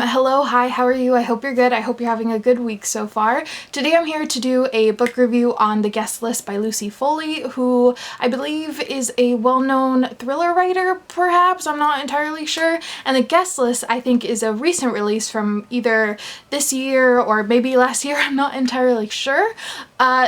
Hello, hi, how are you? I hope you're good. I hope you're having a good week so far. Today I'm here to do a book review on The Guest List by Lucy Foley, who I believe is a well-known thriller writer, perhaps? I'm not entirely sure. And The Guest List, I think, is a recent release from either this year or maybe last year. I'm not entirely sure.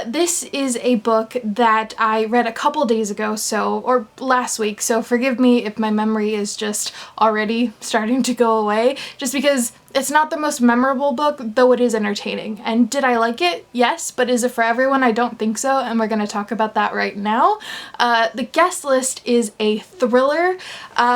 This is a book that I read a couple days ago, or last week, so forgive me if my memory is just already starting to go away, just because it's not the most memorable book, though it is entertaining. And did I like it? Yes, but is it for everyone? I don't think so, and we're going to talk about that right now. The Guest List is a thriller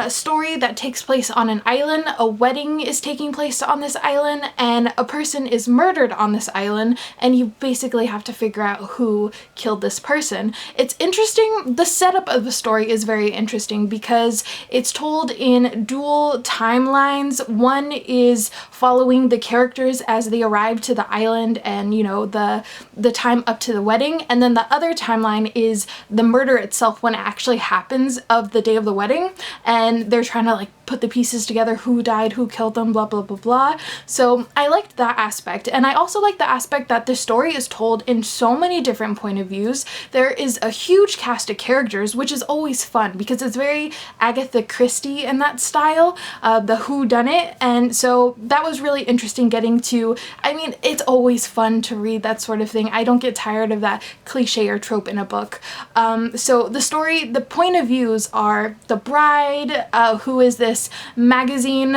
story that takes place on an island. A wedding is taking place on this island, and a person is murdered on this island, and you basically have to figure out who killed this person. It's interesting. The setup of the story is very interesting because it's told in dual timelines. One is following the characters as they arrive to the island and, you know, the time up to the wedding, and then the other timeline is the murder itself when it actually happens of the day of the wedding, and they're trying to like put the pieces together, who died, who killed them, blah blah blah blah. So I liked that aspect, and I also like the aspect that the story is told in so many different point of views. There is a huge cast of characters, which is always fun because it's very Agatha Christie in that style, the whodunit, and so that was really interesting getting to, I mean, it's always fun to read that sort of thing. I don't get tired of that cliche or trope in a book. So the story, the point of views are the bride, who is this magazine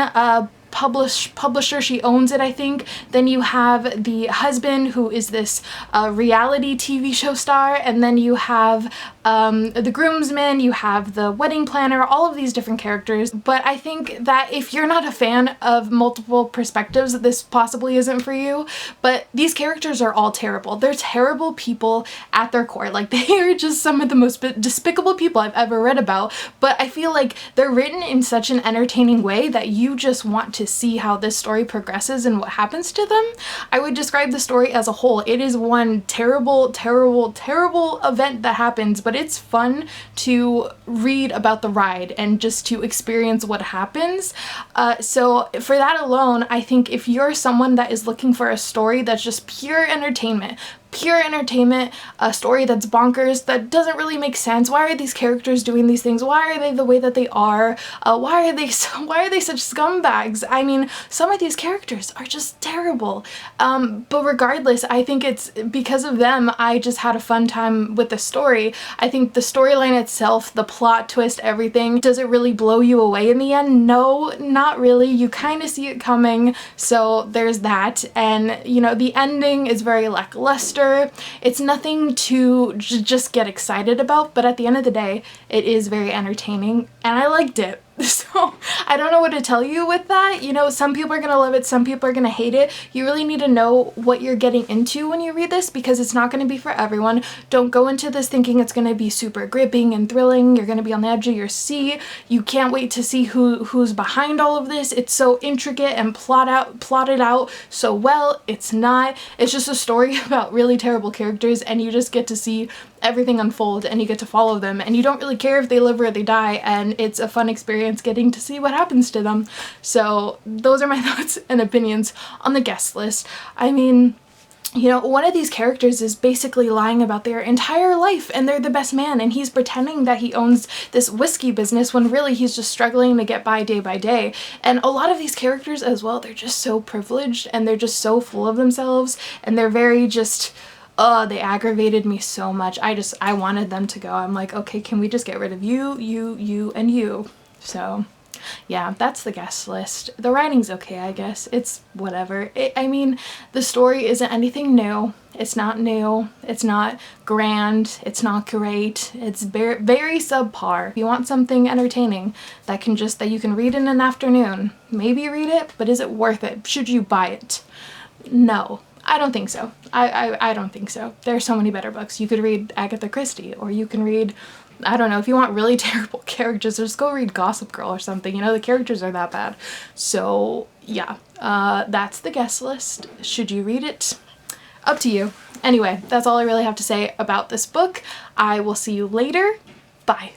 publisher. She owns it, I think. Then you have the husband, who is this reality TV show star, and then you have the groomsmen, you have the wedding planner, all of these different characters. But I think that if you're not a fan of multiple perspectives, this possibly isn't for you. But these characters are all terrible. They're terrible people at their core. Like, they are just some of the most despicable people I've ever read about, but I feel like they're written in such an entertaining way that you just want to see how this story progresses and what happens to them. I would describe the story as a whole. It is one terrible, terrible, terrible event that happens, but it's fun to read about the ride and just to experience what happens. So for that alone, I think if you're someone that is looking for a story that's just pure entertainment, a story that's bonkers, that doesn't really make sense. Why are these characters doing these things? Why are they the way that they are? Why are they such scumbags? I mean, some of these characters are just terrible. But regardless, I think it's because of them I just had a fun time with the story. I think the storyline itself, the plot twist, everything, does it really blow you away in the end? No, not really. You kind of see it coming, so there's that. And, you know, the ending is very lackluster. It's nothing to just get excited about, but at the end of the day, it is very entertaining, and I liked it. So I don't know what to tell you with that. You know, some people are gonna love it, some people are gonna hate it. You really need to know what you're getting into when you read this, because it's not gonna be for everyone. Don't go into this thinking it's gonna be super gripping and thrilling. You're gonna be on the edge of your seat. You can't wait to see who's behind all of this. It's so intricate and plotted out so well. It's not. It's just a story about really terrible characters, and you just get to see everything unfold, and you get to follow them, and you don't really care if they live or they die, and it's a fun experience getting to see what happens to them. So those are my thoughts and opinions on The Guest List. I mean, you know, one of these characters is basically lying about their entire life, and they're the best man, and he's pretending that he owns this whiskey business when really he's just struggling to get by day. And a lot of these characters as well, they're just so privileged, and they're just so full of themselves, and they're very just, oh, they aggravated me so much. I wanted them to go. I'm like, okay, can we just get rid of you, and you? So yeah, that's The Guest List. The writing's okay, I guess. It's whatever. I mean, the story isn't anything new. It's not new. It's not grand. It's not great. It's very subpar. If you want something entertaining that you can read in an afternoon, maybe read it, but is it worth it? Should you buy it? No. I don't think so. I don't think so. There are so many better books. You could read Agatha Christie, or you can read, I don't know, if you want really terrible characters, just go read Gossip Girl or something. You know, the characters are that bad. So yeah, that's The Guest List. Should you read it? Up to you. Anyway, that's all I really have to say about this book. I will see you later. Bye.